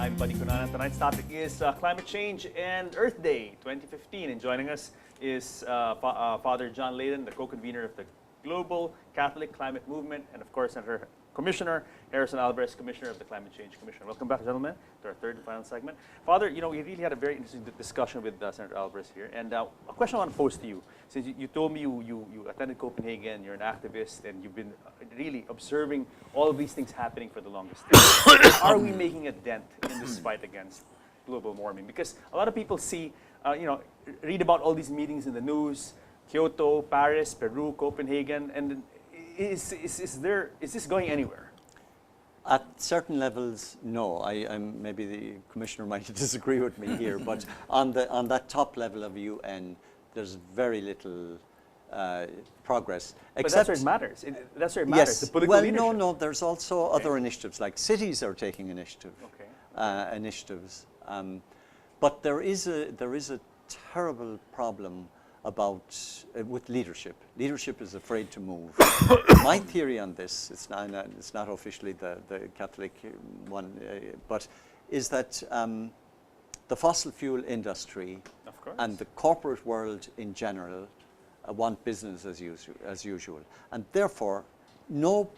I'm Buddy Kunanan. Tonight's topic is climate change and Earth Day 2015. And joining us is Father John Layden, the co-convener of the Global Catholic Climate Movement, and of course, Senator Commissioner Harrison Alvarez, Commissioner of the Climate Change Commission. Welcome back, gentlemen, to our third and final segment. Father, we really had a very interesting discussion with Senator Alvarez here. And a question I want to pose to you. Since you told me you attended Copenhagen, you're an activist, and you've been really observing all of these things happening for the longest time. Are we making a dent in this fight against global warming? Because a lot of people see, read about all these meetings in the news, Kyoto, Paris, Peru, Copenhagen, and is this going anywhere? At certain levels, no. Maybe the commissioner might disagree with me here, but on that top level of UN, there's very little progress. But that's where it matters. That's where it matters. Yes. The political leadership. No. There's also other initiatives, like cities are taking initiatives. But there is a terrible problem with leadership. Leadership is afraid to move. My theory on this, it's not officially the Catholic one, but is that the fossil fuel industry and the corporate world in general want business as usual. And therefore, no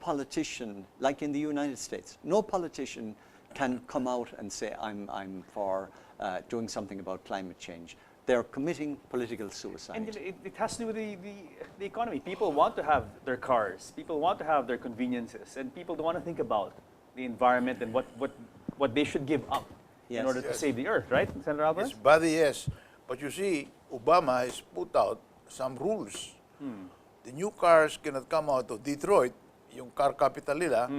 politician, like in the United States, no politician can come out and say, I'm for doing something about climate change. They're committing political suicide. And it has to do with the economy. People want to have their cars. People want to have their conveniences. And people don't want to think about the environment and what they should give up in order to save the earth, right, Senator Alvarez? Yes, buddy, yes. But you see, Obama has put out some rules. The new cars cannot come out of Detroit, yung car capital nila,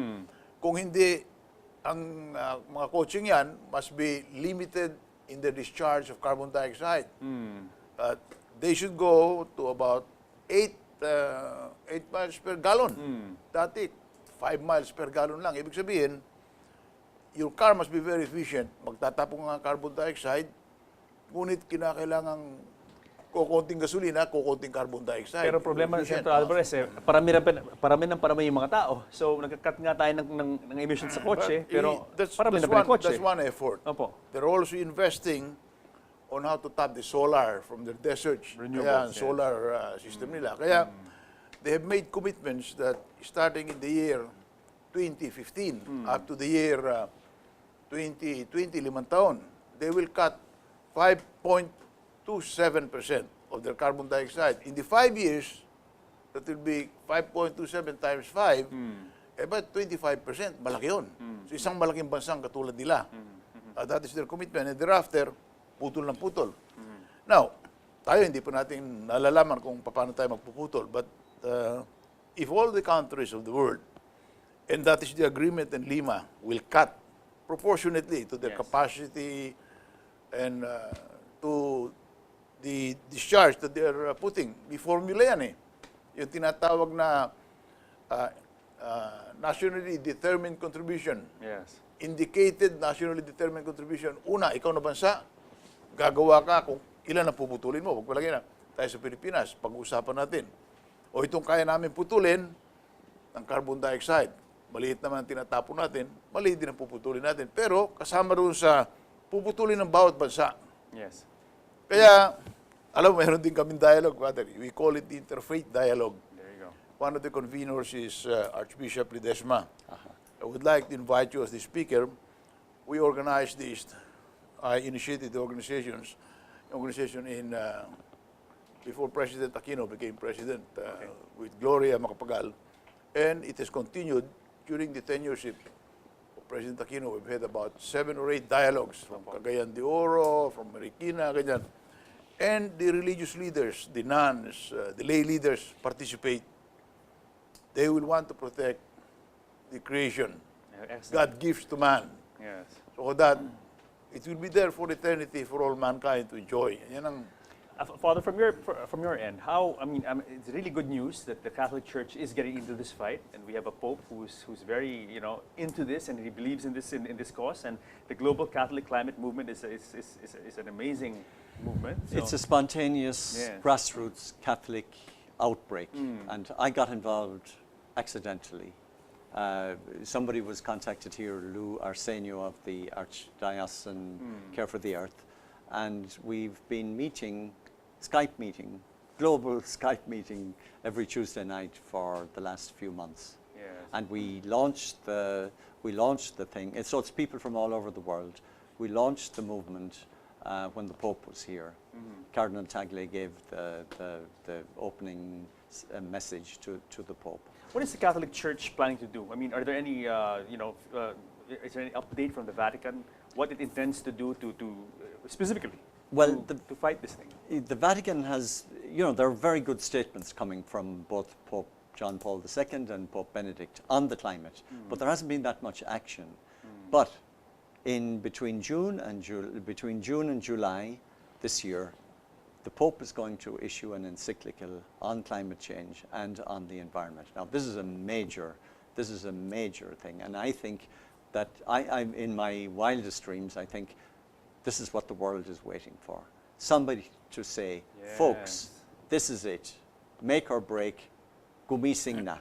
kung hindi ang mga coaching yan must be limited in the discharge of carbon dioxide. They should go to about 8 miles per gallon. Dati, 5 miles per gallon lang. Ibig sabihin, your car must be very efficient. Magtatapong ng carbon dioxide, ngunit kinakailangang kukunting gasolina, kukunting carbon dioxide. Pero problema ng Senator Alvarez, parami yung mga tao. So, nagka-cut nga tayo ng emissions sa kotse, pero parami na pa yung kotse. That's one effort. Opo. They're also investing on how to tap the solar from their deserts. Renewables, solar system nila. Kaya, they have made commitments that starting in the year 2015 up to the year 2020, 5 taon, they will cut 5.27% of their carbon dioxide. In the 5 years, that will be 5.27 times 5, about 25%. Malaki yun. So isang malaking bansang katulad nila. That is their commitment. And thereafter, putol ng putol. Now, tayo hindi pa natin nalalaman kung paano tayo magpuputol. But if all the countries of the world, and that is the agreement in Lima, will cut proportionately to their capacity and to the discharge that they're putting. May formula yan eh. Yung tinatawag na nationally determined contribution. Yes. Indicated nationally determined contribution. Una, ikaw na bansa, gagawa ka kung ilan ang puputulin mo. Huwag palagi na tayo sa Pilipinas, pag-uusapan natin. O itong kaya namin putulin ng carbon dioxide. Maliit naman ang tinatapon natin, maliit din ang puputulin natin. Pero kasama doon sa puputulin ng bawat bansa. Yes. Kaya, alam mo, meron din kaming dialogue, Father. We call it the interfaith dialogue. There you go. One of the conveners is Archbishop Ledesma. I would like to invite you as the speaker. We organized this. I initiated the organization in before President Aquino became president with Gloria Macapagal. And it has continued during the tenureship of President Aquino. We've had about 7 or 8 dialogues from Cagayan de Oro, from Marikina, ganyan. And the religious leaders, the nuns, the lay leaders participate. They will want to protect the creation God gives to man. Yes. So that it will be there for eternity for all mankind to enjoy. Yan ang Father, from your end, it's really good news that the Catholic Church is getting into this fight, and we have a Pope who's very into this, and he believes in this cause. And the Global Catholic Climate Movement is an amazing movement. So. It's a spontaneous grassroots Catholic outbreak, and I got involved accidentally. Somebody was contacted here, Lou Arsenio of the Archdiocesan Care for the Earth, and we've been meeting, Skype meeting, global Skype meeting every Tuesday night for the last few months. Yes. And we launched the thing. So it's people from all over the world. We launched the movement when the Pope was here. Cardinal Tagle gave the opening message to the Pope. What is the Catholic Church planning to do? I mean, are there any, is there any update from the Vatican? What it intends to do to specifically to fight this thing? The Vatican has, there are very good statements coming from both Pope John Paul II and Pope Benedict on the climate, but there hasn't been that much action. But between June and July this year, the Pope is going to issue an encyclical on climate change and on the environment. Now, this is a major thing, and I think that I'm in my wildest dreams, I think this is what the world is waiting for. Somebody to say, folks, this is it, make or break, gumising na,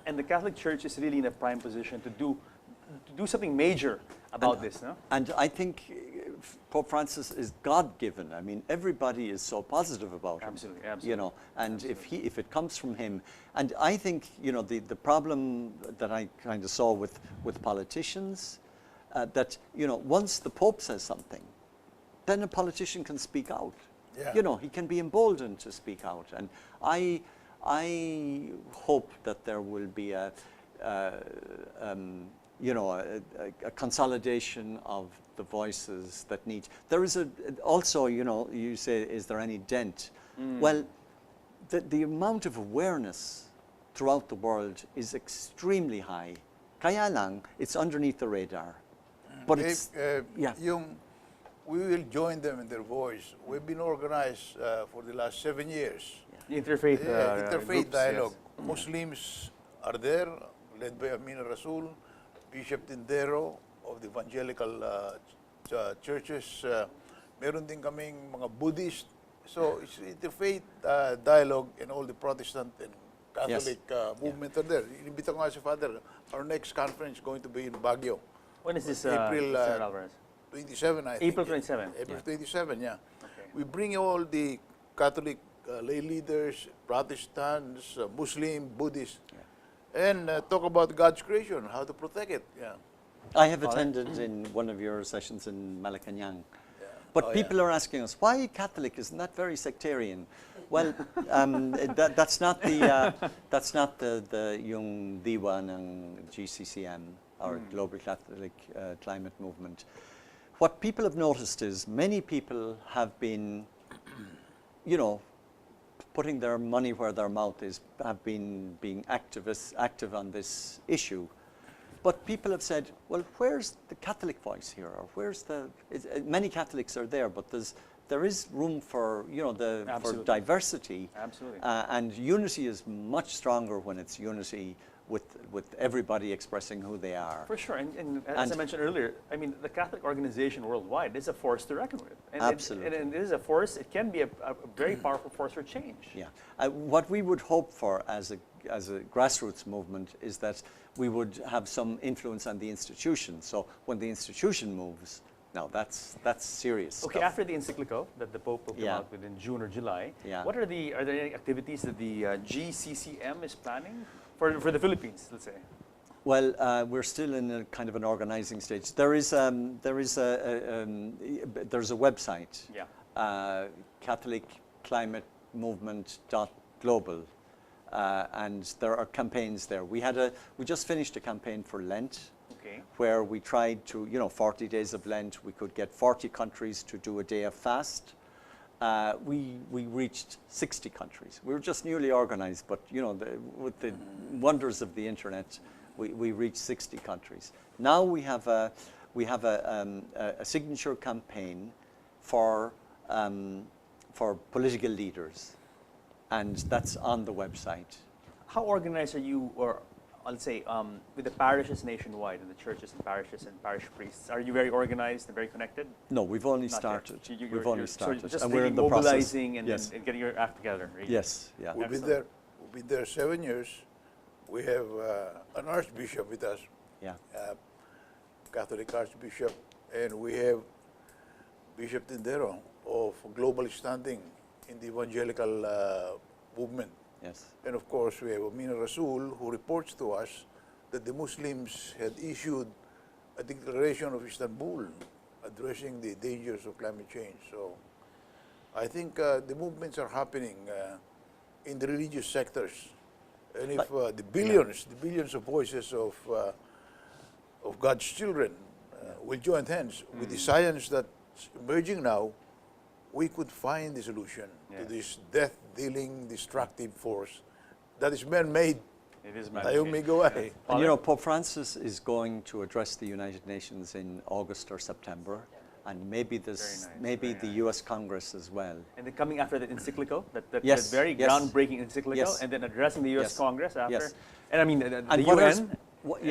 And the Catholic Church is really in a prime position to do something major about this, no? And I think Pope Francis is God-given. I mean, everybody is so positive about him. Absolutely. And if it comes from him, and I think, the problem that I kind of saw with politicians, that, once the Pope says something, then a politician can speak out. Yeah. He can be emboldened to speak out. And I hope that there will be a consolidation of the voices that need. There is also, you say, is there any dent? Well, the amount of awareness throughout the world is extremely high. Kaya lang, it's underneath the radar. But we will join them in their voice. We've been organized for the last 7 years. The interfaith, interfaith groups, dialogue. Yes. Muslims are there, led by Amina Rasul, Bishop Tindero of the evangelical churches. Meron din kaming mga Buddhist. So it's interfaith dialogue, and all the Protestant and Catholic movement are there. Inibita ko nga si Father, our next conference is going to be in Baguio. When is this, April 27, I think. April 27. April 27, yeah. Okay. We bring all the Catholic lay leaders, Protestants, Muslim, Buddhist, and talk about God's creation, how to protect it. Yeah. I have attended in one of your sessions in Malacanang. But people are asking us, why Catholic? Isn't that very sectarian? Well, that's not the yung diwa ng GCCM, our Global Catholic Climate Movement. What people have noticed is many people have been, putting their money where their mouth is, have been being active on this issue. But people have said, well, where's the Catholic voice here? Or where's many Catholics are there, but there is room for, for diversity. Absolutely. And unity is much stronger when it's unity with everybody expressing who they are. For sure, and as I mentioned earlier, I mean, the Catholic organization worldwide is a force to reckon with. And Absolutely. And it is a force, it can be a very powerful force for change. Yeah. What we would hope for as a grassroots movement is that we would have some influence on the institution. So when the institution moves, now that's serious Okay, stuff. after the encyclical that the Pope will come out with in June or July, what are there any activities that the GCCM is planning for the Philippines, let's say? Well, we're still in a kind of an organizing stage. There's a website, CatholicClimateMovement.global, and there are campaigns there. We just finished a campaign for Lent, where we tried to, 40 days of Lent. We could get 40 countries to do a day of fast. We reached 60 countries. We were just newly organized, but with the wonders of the internet, we reached 60 countries. Now we have a signature campaign for political leaders, and that's on the website. How organized are you, or I'll say, with the parishes nationwide and the churches and parishes and parish priests? Are you very organized and very connected? No, we've only started. We've only started, so just and we're in the mobilizing process. and getting your act together. Really. Yes, yeah. We'll be there 7 years. we have an archbishop with us, Yeah. Catholic archbishop, and we have Bishop Tindero of global standing in the evangelical movement. Yes. And of course, we have Amina Rasul, who reports to us that the Muslims had issued a declaration of Istanbul addressing the dangers of climate change. So I think the movements are happening in the religious sectors. And if the billions of voices of God's children will join hands with the science that's emerging now, we could find the solution to this death-dealing, destructive force that is man-made. It is Naomi, go ahead. And you know, Pope Francis is going to address the United Nations in August or September, and maybe the U.S. Congress as well. And then coming after that encyclical, that Yes, very yes. groundbreaking encyclical, Yes. and then addressing the U.S. Yes. Congress after. Yes. And I mean, the And UN.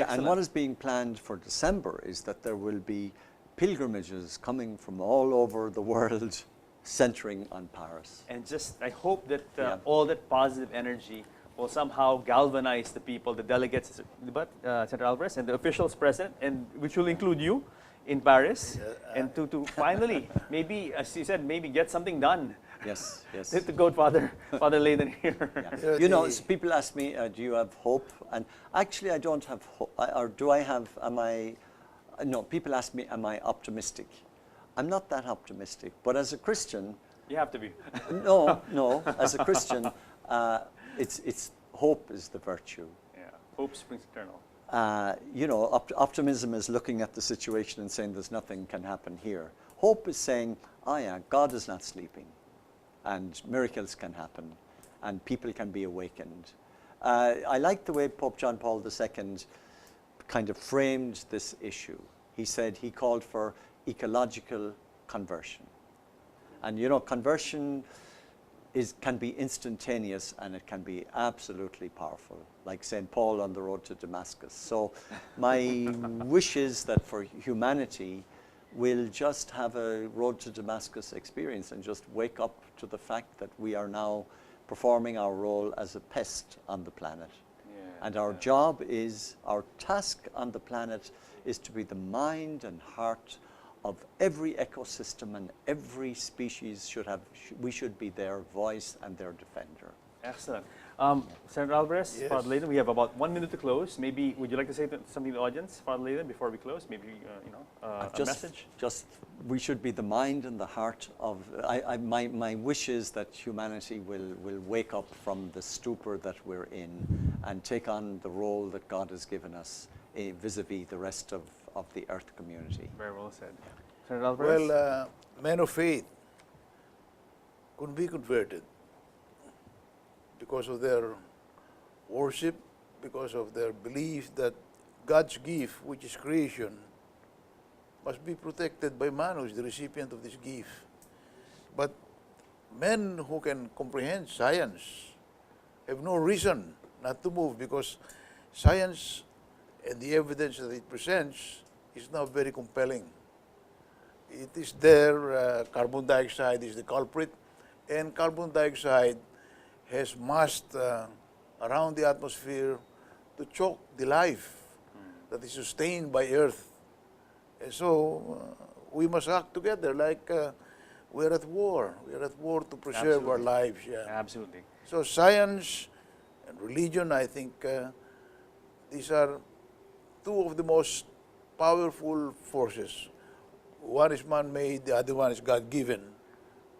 and what is being planned for December is that there will be pilgrimages coming from all over the world, centering on Paris. And just, I hope that Yeah. all that positive energy will somehow galvanize the people, the delegates, but Senator Alvarez and the officials present, and which will include you in Paris, and to finally, maybe, as you said, maybe get something done. Yes, yes. To quote Father Layden here. Yeah. You know, people ask me, do you have hope? And actually, I don't have hope. Or do I have, no, people ask me, am I optimistic? I'm not that optimistic. But as a Christian, You have to be. no, as a Christian, it's hope is the virtue. Yeah. Hope springs eternal. You know, optimism is looking at the situation and saying there's nothing can happen here. Hope is saying, oh yeah, God is not sleeping, and miracles can happen, and people can be awakened. I like the way Pope John Paul II kind of framed this issue. He said he called for ecological conversion. And you know, conversion can be instantaneous, and it can be absolutely powerful, like St. Paul on the road to Damascus. So my wish is that for humanity, we'll just have a road to Damascus experience and just wake up to the fact that we are now performing our role as a pest on the planet. And our job is, our task on the planet is to be the mind and heart of every ecosystem, and every species we should be their voice and their defender. Excellent. Senator Alvarez, Yes. Father Layden, we have about 1 minute to close. Maybe, would you like to say something to the audience, Father Layden, before we close? Maybe, a message? Just, we should be the mind and the heart of, my wish is that humanity will wake up from the stupor that we're in and take on the role that God has given us vis-a-vis the rest of the earth community. Very well said. Senator Alvarez? Well, men of faith could be converted because of their worship, because of their belief that God's gift, which is creation, must be protected by man who is the recipient of this gift. But men who can comprehend science have no reason not to move, because science and the evidence that it presents is now very compelling. It is there, carbon dioxide is the culprit, and carbon dioxide has massed around the atmosphere to choke the life that is sustained by Earth. And so we must act together like we're at war. We're at war to preserve our lives. Yeah. Absolutely. So science and religion, I think these are two of the most powerful forces. One is man-made, the other one is God-given to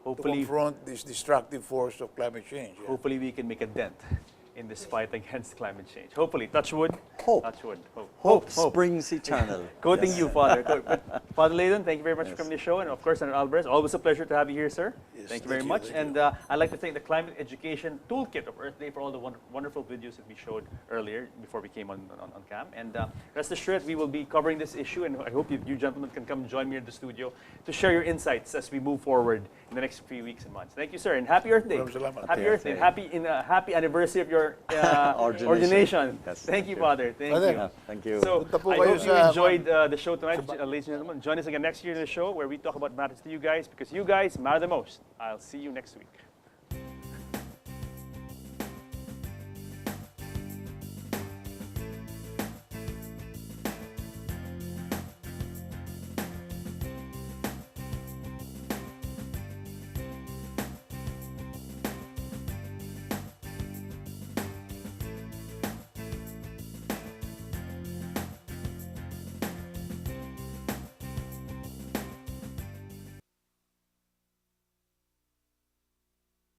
Hopefully, confront this destructive force of climate change. Yeah. hopefully we can make a dent in this fight against climate change. Hopefully, touch wood. Hope. Touch wood. Hope springs eternal. Quoting Yes. you, Father. But Father Layden, thank you very much for Yes. coming to the show. And of course, Senator Alvarez, always a pleasure to have you here, sir. Yes, Thank you very thank you, much. thank And you. I'd like to thank the Climate Education Toolkit of Earth Day for all the wonderful videos that we showed earlier before we came on cam. And rest assured, we will be covering this issue. And I hope you gentlemen can come join me in the studio to share your insights as we move forward in the next few weeks and months. Thank you, sir. And happy Earth Day. Salamat. Happy Earth Day. And happy anniversary of your Ordination. ordination. Yes, Thank thank you, you. Father. Thank Father. you. Yeah, thank you. So Punta po I kayo hope you sa- enjoyed the show tonight, ladies and gentlemen. Join us again next year in the show where we talk about matters to you guys, because you guys matter the most. I'll see you next week.